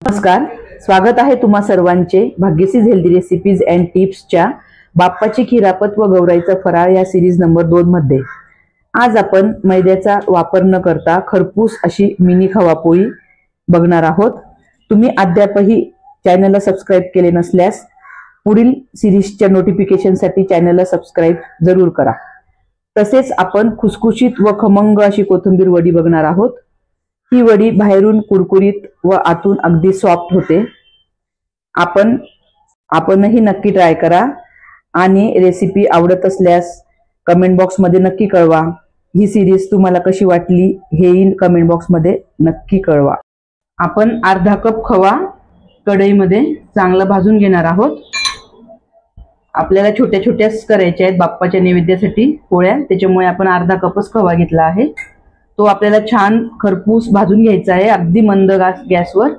नमस्कार, स्वागत आहे तुम्हा सर्वांचे भाग्यसीज हेल्दी रेसिपीज अँड टिप्सच्या बाप्पाची खिरापत व गौराईचा फराळ या सिरीज नंबर 2 मध्ये आज आपण मैद्याचा वापर न करता खरपूस अशी मिनी खवापोळी बघणार आहोत। तुम्ही अद्यापही चॅनलला सबस्क्राइब केले नसल्यास पुढील सिरीजच्या नोटिफिकेशनसाठी चॅनलला सबस्क्राइब जरूर करा। तसेच आपण खुसखुशीत व खमंग अशी कोथिंबीर वडी बघणार आहोत। ही वडी बाहेरून कुरकुरीत व आतून अगदी सॉफ्ट होते। आपणही नक्की ट्राय करा आणि रेसिपी आवडत असल्यास कमेंट बॉक्स मध्ये नक्की कळवा। ही सिरीज तुम्हाला कशी वाटली हेही कमेंट बॉक्स मध्ये नक्की कळवा। आपण अर्धा कप खवा कढईमध्ये चांगला भाजून घेणार आहोत। आपल्याला छोट्या छोट्याच करायच्या आहेत बाप्पाच्या नैवेद्यासाठी पोळ्या, त्याच्यामुळे आपण अर्धा कपच खवा घेतला आहे। तो आपल्याला छान खरपूस भाजून घ्यायचा आहे, अगदी मंद गॅसवर।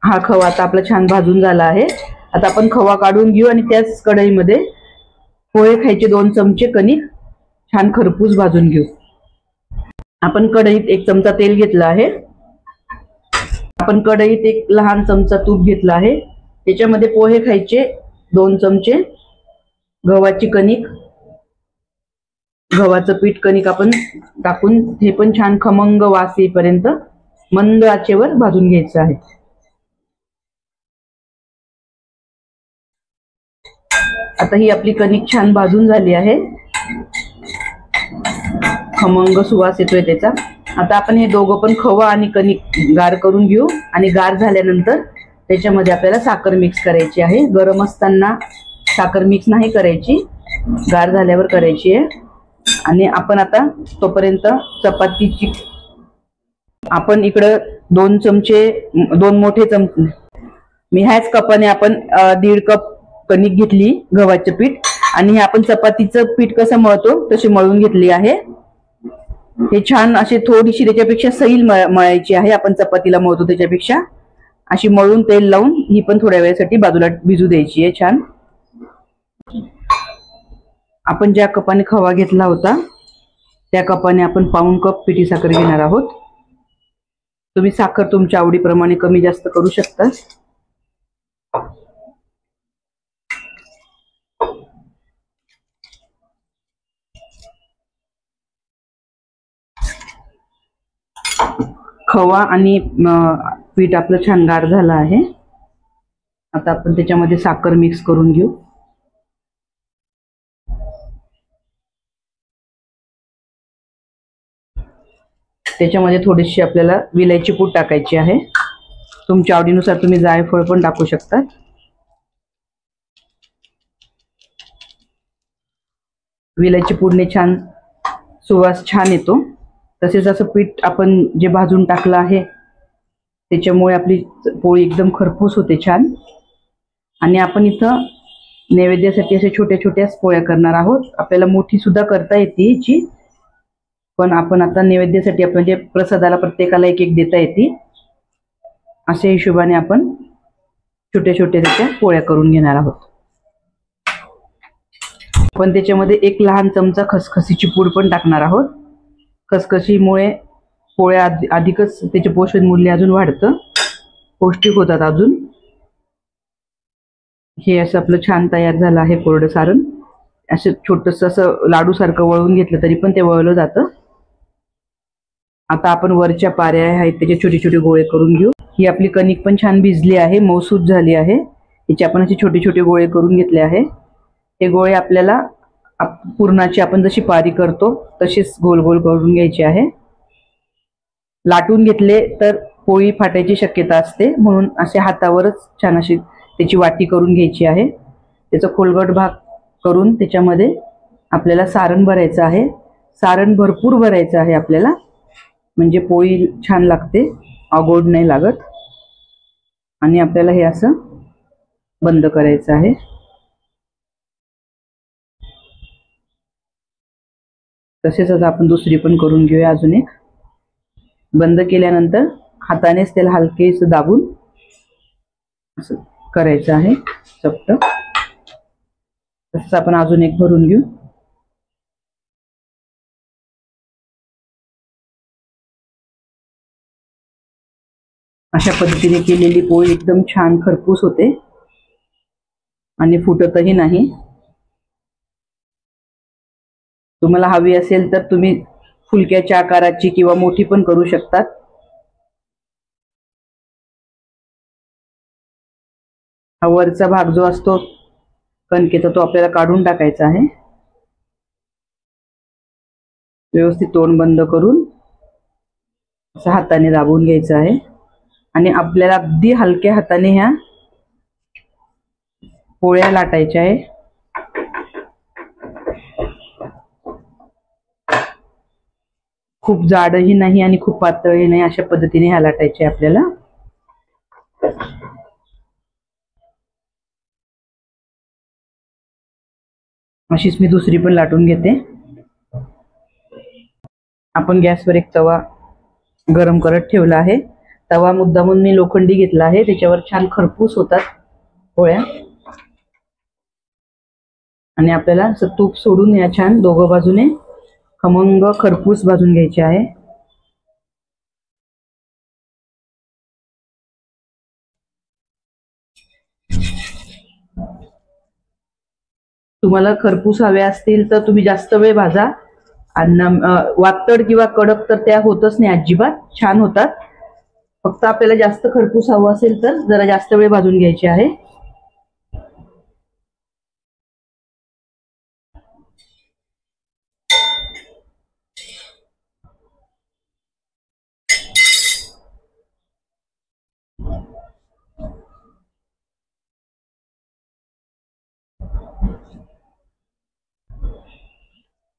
हा खवा आता आपला छान भाजून झाला आहे। आता आपण खवा काढून घेऊ आणि त्याच कढईमध्ये पोहे खायचे 2 चमचे कणिक छान खरपूस भाजून घेऊ। आपण कढईत 1 चमचा तेल घेतला आहे। आपण कढईत 1 लहान चमचा तूप घेतला आहे। त्याच्यामध्ये पोहे खायचे 2 चमचे, गव्हाची कणिक, गव्हाचं पीठ कणिक आपण टाकून हे पण छान खमंग वास येईपर्यंत मंद आचेवर भाजून घ्यायचं आहे। आता ही आपली कणिक छान भाजून झाली आहे, खमंग सुवास येतोय त्याचा। आता आपण हे दोघं पण खवा आणि कणिक गार करून घेऊ आणि गार झाल्यानंतर त्याच्यामध्ये आपल्याला साखर मिक्स करायची आहे। गरम असताना साखर मिक्स नाही करायची, गार झाल्यावर करायची आहे। आणि आपण आता तोपर्यंत चपातीची आपण इकडे 2 चमचे 2 मोठे चमचे मी ह्याच कपाने आपण 1.5 कप कणिक घेतली गव्हाचे पीठ आणि हे आपण चपातीचं पीठ कसं मळतो तसे मळून घेतली आहे। हे छान असे थोडीशी त्याच्यापेक्षा सैल मळायची आहे। आपण चपातीला मळतो त्याच्यापेक्षा अशी मळून तेल लावून ही पण थोड्या वेळासाठी बाजूला भिजू द्यायची आहे छान। आपण ज्या कपाने खवा घेतला होता त्या कपाने आपण पाऊण कप पिठी साखर घेणार आहोत। तुम्ही साखर तुमच्या आवडीप्रमाणे कमी जास्त करू शकता। खवा आणि पीठ आपलं छान गार झालं आहे। आता आपण त्याच्यामध्ये साखर मिक्स करून घेऊ। त्याच्यामध्ये थोडीशी आपल्याला विलायची पूड टाकायची आहे। तुमच्या आवडीनुसार तुम्ही जायफळ पण टाकू शकता। विलायची पूडने छान सुवास छान येतो। तसेच असं पीठ आपण जे भाजून टाकलं आहे त्याच्यामुळे आपली पोळी एकदम खरपूस होते छान। आणि आपण इथं नैवेद्यासाठी असे छोट्या छोट्या पोळ्या करणार आहोत। आपल्याला मोठी सुद्धा करता येते याची, पण आपण आता नैवेद्यासाठी आपण जे प्रसादाला प्रत्येकाला 1-1 देता येते अशा हिशोबाने आपण छोट्या छोट्या त्याच्या पोळ्या करून घेणार आहोत। पण त्याच्यामध्ये 1 लहान चमचा खसखसीची पूड पण टाकणार आहोत। खसखसीमुळे पोळ्या अधिकच त्याचे पोषण मूल्य अजून वाढतं, पौष्टिक होतात अजून। हे असं आपलं छान तयार झालं आहे कोरडं सारण। असं छोटंसं असं लाडू सारखं वळून घेतलं तरी पण ते वळलं जातं। आता आपण वरच्या पाऱ्या आहेत त्याचे छोटे छोटे गोळे करून घेऊ। ही आपली कणिक पण छान भिजली आहे, मऊसूत झाली आहे। याचे आपण असे छोटे छोटे गोळे करून घेतले आहे। हे गोळे आपल्याला पुरणाची आपण जशी पारी करतो तशीच गोल गोल करून घ्यायचे आहे। लाटून घेतले तर पोळी फाटायची शक्यता असते, म्हणून असे हातावरच छान अशी त्याची वाटी करून घ्यायची आहे। त्याचा खोलगट भाग करून त्याच्यामध्ये आपल्याला सारण भरायचं आहे। सारण भरपूर भरायचं आहे आपल्याला, म्हणजे पोळी छान लागते, अगोड नाही लागत। आणि आपल्याला हे असं बंद करायचं आहे। तसेच आता आपण दुसरी पण करून घेऊया अजून एक। बंद केल्यानंतर हातानेच त्याला हलकेच दाबून असं करायचं आहे चपट। तसंच आपण अजून एक भरून घेऊ। अशा पद्धतीने केलेली पोळी एकदम छान खरपूस होते आणि फुटतही नाही. तुम्हाला हवी असेल तर तुम्ही फुलक्याच्या आकाराची किंवा मोठी पण करू शकतात. हा वरचा भाग जो असतो कणकेचा तो आपल्याला काढून टाकायचा आहे. व्यवस्थित तोंड बंद करून असं हाताने दाबून घ्यायचं आहे आणि आपल्याला अगदी हलक्या हाताने ह्या पोळ्या लाटायच्या आहे. खूप जाडही नाही आणि खूप पातळही नाही, अशा पद्धतीने ह्या लाटायच्या आपल्याला. अशीच मी दुसरी पण लाटून घेते. आपण गॅसवर एक तवा गरम करत ठेवला आहे. तवा मुद्दामून मी लोखंडी घेतला आहे, त्याच्यावर छान खरपूस होतात पोळ्या. आणि आपल्याला असं तूप सोडून या छान दोघं बाजूने खमंग खरपूस भाजून घ्यायचे आहे. तुम्हाला खरपूस हवे असतील तर तुम्ही जास्त वेळ भाजा. आणि वातड किंवा कडक तर त्या होतच नाही, अजिबात छान होतात. फक्त आपल्याला जास्त खरपूस हवं असेल तर जरा जास्त वेळ भाजून घ्यायचे आहे.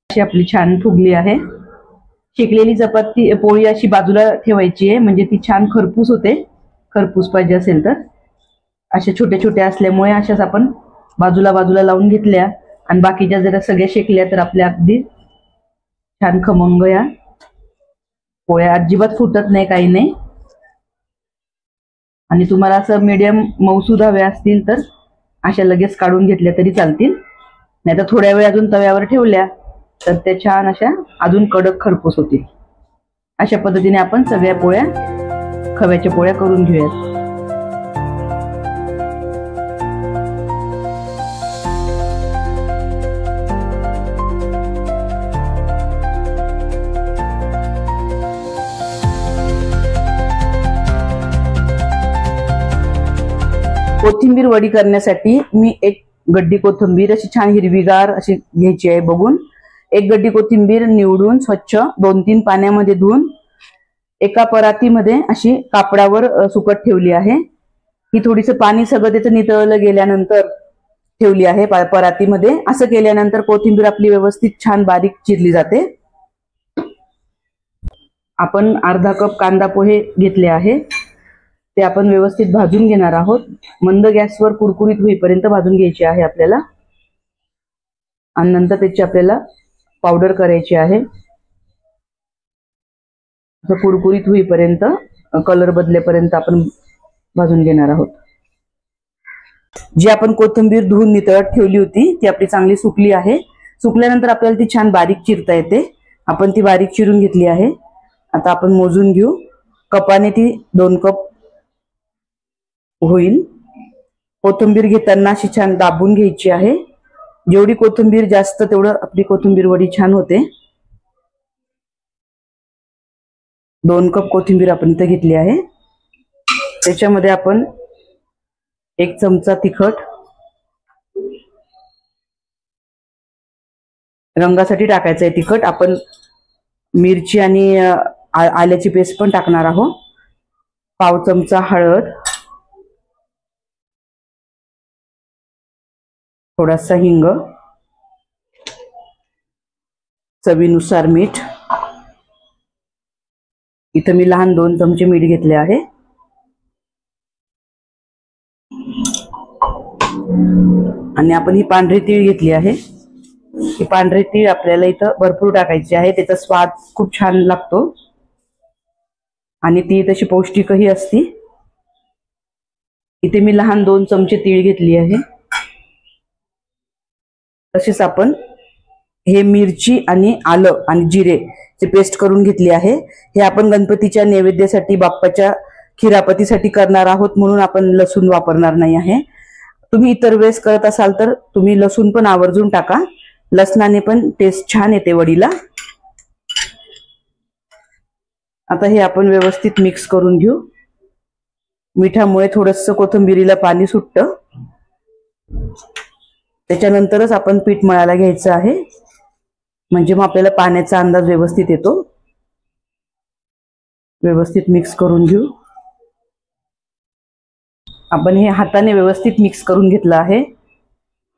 आपली छान फुगली आहे. शेकलेली चपाती पोळी अशी बाजूला ठेवायची आहे, म्हणजे ती छान खरपूस होते. खरपूस पाहिजे असेल तर अशा छोट्या छोट्या असल्यामुळे अशाच आपण बाजूला बाजूला लावून घेतल्या आणि बाकीच्या जरा सगळ्या शेकल्या तर आपल्या अगदी छान खमंग या पोळ्या अजिबात फुटत नाही, काही नाही. आणि तुम्हाला असं मीडियम मऊसूद हव्या असतील तर अशा लगेच काढून घेतल्या तरी चालतील. नाही तर थोड्या वेळ अजून तव्यावर ठेवल्या तर त्या छान अशा अजून कडक खरपूस होतील. अशा पद्धतीने आपण सगळ्या पोळ्या खव्याच्या पोळ्या करून घेऊयात. कोथिंबीर वडी करण्यासाठी मी एक गड्डी कोथिंबीर अशी छान हिरवीगार अशी घ्यायची आहे बघून. एक गड्डी कोथिंबीर निवडून स्वच्छ 2-3 पाण्यामध्ये धुवून एका परातीमध्ये अशी कापडावर सुकत ठेवली आहे. ही थोडीसं पाणी सगळं त्याचं नितळलं गेल्यानंतर ठेवली आहे परातीमध्ये. असं केल्यानंतर कोथिंबीर आपली व्यवस्थित छान बारीक चिरली जाते. आपण अर्धा कप कांदा पोहे घेतले आहे, ते आपण व्यवस्थित भाजून घेणार आहोत. मंद गॅसवर कुरकुरीत होईपर्यंत भाजून घ्यायचे आहे आपल्याला. आणि नंतर त्याची आपल्याला पावडर करायची आहे. कुरकुरीत होईपर्यंत, कलर बदलेपर्यंत आपण भाजून घेणार आहोत. जी आपण कोथिंबीर धुवून नितळत ठेवली होती ती आपली चांगली सुकली आहे. सुकल्यानंतर आपल्याला ती छान बारीक चिरता येते. आपण ती बारीक चिरून घेतली आहे. आता आपण मोजून घेऊ. कपाने ती 2 कप होईल. कोथिंबीर घेताना अशी छान दाबून घ्यायची आहे. जेवढी कोथिंबीर जास्त तेवढं आपली कोथिंबीर वडी छान होते. 2 कप कोथिंबीर आपण इथे घेतली आहे. त्याच्यामध्ये आपण 1 चमचा तिखट, रंगासाठी टाकायचं आहे तिखट. आपण मिरची आणि आल्याची पेस्ट पण टाकणार आहोत. पाव चमचा हळद, थोडासा हिंग, चवीनुसार मीठ. इथं मी लहान 2 चमचे मीठ घेतले आहे. आणि आपण ही पांढरी तीळ घेतली आहे. ही पांढरी तीळ आपल्याला इथं भरपूर टाकायची आहे. त्याचा स्वाद खूप छान लागतो आणि ती तशी पौष्टिकही असती. इथे मी लहान 2 चमचे तीळ घेतली आहे. तसेच आपण हे मिरची आणि आलं आणि जिरे ची पेस्ट करून घेतली आहे. हे आपण गणपतीच्या नैवेद्यासाठी, बाप्पाच्या खिरापतीसाठी करणार आहोत म्हणून आपण लसूण वापरणार नाही आहे. तुम्ही इतर वेळेस करत असाल तर तुम्ही लसूण पण आवर्जून टाका. लसणाने पण टेस्ट छान येते वडीला. आता हे आपण व्यवस्थित मिक्स करून घेऊ. मिठामुळे थोडंसं कोथिंबिरीला पाणी सुटतं. त्याच्यानंतरच आपण पीठ मळायला घ्यायचं आहे, म्हणजे मग आपल्याला पाण्याचा अंदाज व्यवस्थित येतो. व्यवस्थित मिक्स करून घेऊ. आपण हे हाताने व्यवस्थित मिक्स करून घेतलं आहे.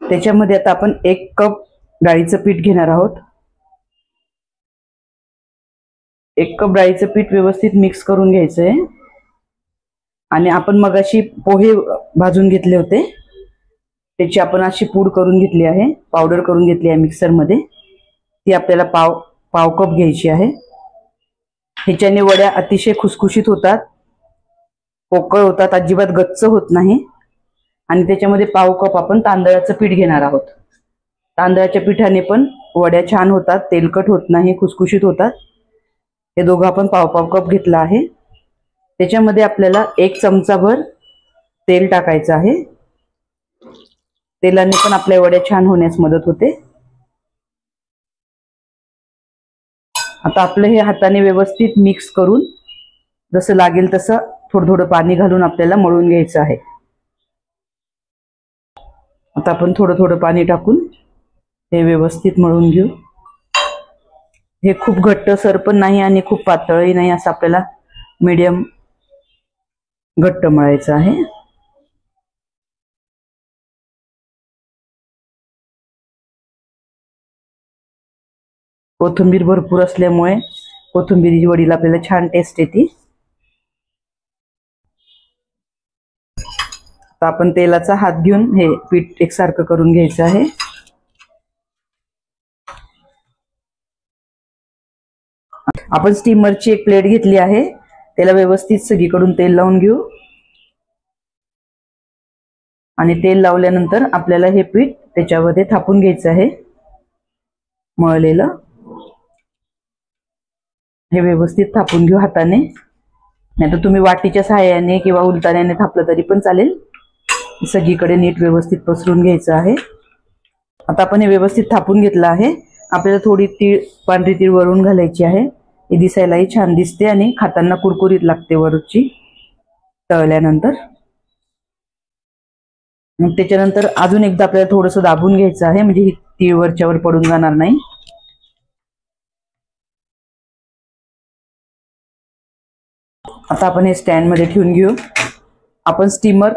त्याच्यामध्ये आता आपण 1 कप डाळीचं पीठ घेणार आहोत. 1 कप डाळीचं पीठ व्यवस्थित मिक्स करून घ्यायचं आहे. आणि आपण मगाशी पोहे भाजून घेतले होते, त्याची आपण अशी पूड करून घेतली आहे, पावडर करून घेतली आहे मिक्सरमध्ये. ती आपल्याला पाव कप घ्यायची आहे. ह्याच्याने वड्या अतिशय खुसखुशीत होतात, पोकळ होतात, अजिबात गच्च होत नाही. आणि त्याच्यामध्ये पाव कप आपण तांदळाचं पीठ घेणार आहोत. तांदळाच्या पिठाने पण वड्या छान होतात, तेलकट होत नाही, खुसखुशीत होतात. हे दोघं आपण पाव कप घेतला आहे. त्याच्यामध्ये आपल्याला 1 चमचाभर तेल टाकायचं आहे. तेलाने पण आपल्या वड्या छान होण्यास मदत होते. आता आपलं हे हाताने व्यवस्थित मिक्स करून जसं लागेल तसं थोडं थोडं पाणी घालून आपल्याला मळून घ्यायचं आहे. आता आपण थोडं थोडं पाणी टाकून हे व्यवस्थित मळून घेऊ. हे खूप घट्टसर पण नाही आणि खूप पातळही नाही, असं आपल्याला मीडियम घट्ट मळायचं आहे. कोथिंबीर भरपूर असल्यामुळे कोथिंबीरीची वडीला आपल्याला छान टेस्ट येते. आता आपण तेलाचा हात घेऊन हे पीठ एकसारखं करून घ्यायचं आहे. आपण स्टीमरची एक प्लेट घेतली आहे, त्याला व्यवस्थित सगळीकडून तेल लावून घेऊ. आणि तेल लावल्यानंतर आपल्याला हे पीठ त्याच्यामध्ये थापून घ्यायचं आहे, मळलेलं. हे व्यवस्थित थापून घेऊ हाताने, नाहीतर तुम्ही वाटीच्या सहाय्याने किंवा उलताण्याने थापलं तरी पण चालेल. सगळीकडे नीट व्यवस्थित पसरून घ्यायचं आहे. आता आपण हे व्यवस्थित थापून घेतलं आहे. आपल्याला थोडी पांढरी तीळ वरून घालायची आहे. हे दिसायलाही छान दिसते आणि खाताना कुरकुरीत लागते वरची तळल्यानंतर. मग त्याच्यानंतर अजून एकदा आपल्याला थोडंसं दाबून घ्यायचं आहे, म्हणजे ही तीळ वरच्यावर पडून जाणार नाही. आता आपण हे स्टँड मध्ये ठेवून घेऊ. आपण स्टीमर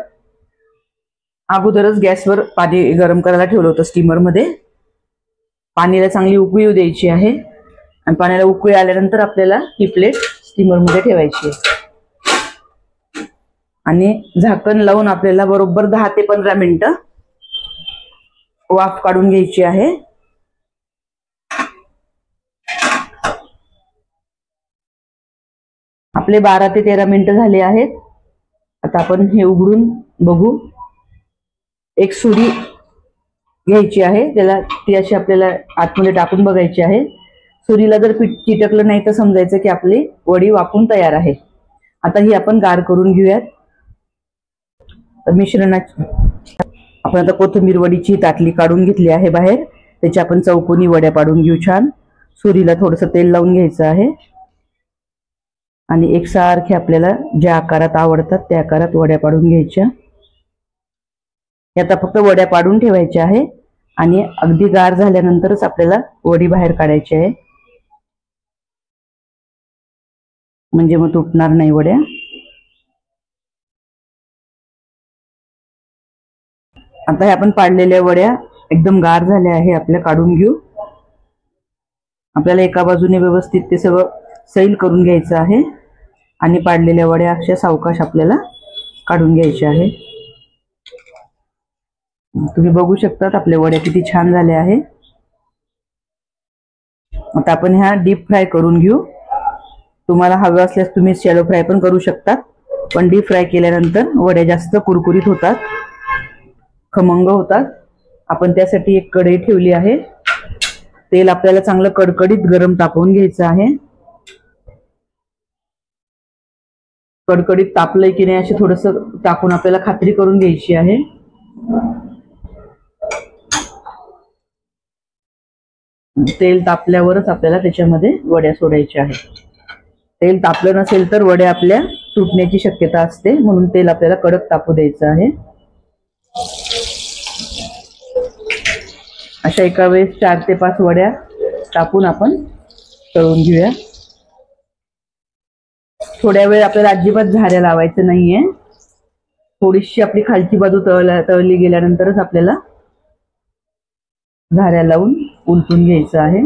अगोदरच गॅसवर पाणी गरम करायला ठेवलं होतं. स्टीमर मध्ये पाण्याला चांगली उकळी येऊ द्यायची आहे. आणि पाण्याला उकळी आल्यानंतर आपल्याला ही प्लेट स्टीमर मध्ये ठेवायची आहे. आणि झाकण लावून आपल्याला बरोबर 10 ते 15 मिनिटं वाफ काढून घ्यायची आहे. आपले 12 ते 13 मिनिटं झाले आहेत. आता आपण हे उघडून बघू. एक सुरी घ्यायची आहे, त्याला ती अशी आपल्याला आतमध्ये टाकून बघायची आहे. सुरीला जर पीठ चिटकलं नाही तर समजायचं की आपली वडी वाफून तयार आहे. आता ही आपण गार करून घेऊयात. मिश्रणाची आपण आता कोथिंबीर वडीची ताटली काढून घेतली आहे बाहेर. त्याच्या आपण चौकोनी वड्या पाडून घेऊ छान. सुरीला थोडंसं तेल लावून घ्यायचं आहे आणि एकसारखे आपल्याला ज्या आकारात आवडतात त्या आकारात वड्या पाडून घ्यायच्या. आता फक्त वड्या पाडून ठेवायच्या आहे आणि अगदी गार झाल्यानंतरच आपल्याला वडी बाहेर काढायची आहे, म्हणजे मग तुटणार नाही वड्या. आता हे आपण पाडलेल्या वड्या एकदम गार झाल्या आहे, आपल्या काढून घेऊ. आपल्याला एका बाजूने व्यवस्थित ते सगळं सैल करून घ्यायचं आहे आणि पाडलेल्या वड्या अशा सावकाश आपल्याला काढून घ्यायच्या आहे. तुम्ही बघू शकता आपल्या वड्या किती छान झाल्या आहेत. आता आपण ह्या डीप फ्राय करून घेऊ. तुम्हाला हवं असल्यास तुम्ही शॅलो फ्राय पण करू शकता, पण डीप फ्राय केल्यानंतर वड्या जास्त कुरकुरीत होतात, खमंग होतात. आपण त्यासाठी एक कढई ठेवली आहे. तेल आपल्याला चांगलं कडकडीत गरम तापवून घ्यायचं आहे. कडकडीत तापलंय की नाही असे थोडस टाकून आपल्याला खात्री करून घ्यायची आहे. तेल तापल्यावरच आपल्याला त्याच्यामध्ये वड्या सोडायच्या आहेत. तेल तापलं नसेल तर वड्या आपल्या तुटण्याची शक्यता असते, म्हणून तेल आपल्याला कडक तापू द्यायचं आहे. अशा एका वेळेस 4 ते 5 वड्या टाकून आपण तळून घेऊया. थोड्या वेळ आपल्याला अजिबात झाऱ्या लावायचं नाहीये. थोडीशी आपली खालची बाजू तळली गेल्यानंतरच आपल्याला झाऱ्या लावून उलटून घ्यायचं आहे.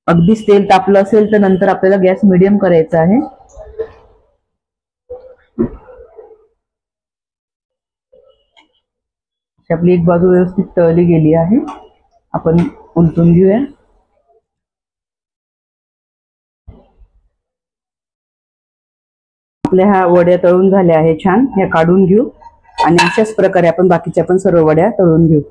अगदीच तेल तापलं असेल तर नंतर आपल्याला गॅस मिडियम करायचा आहे. आपली एक बाजू व्यवस्थित तळली गेली आहे. आपण उलटून घेऊया. आपल्या ह्या वड्या तळून झाल्या आहे छान. ह्या काढून घेऊ आणि अशाच प्रकारे आपण बाकीच्या पण सर्व वड्या तळून घेऊ.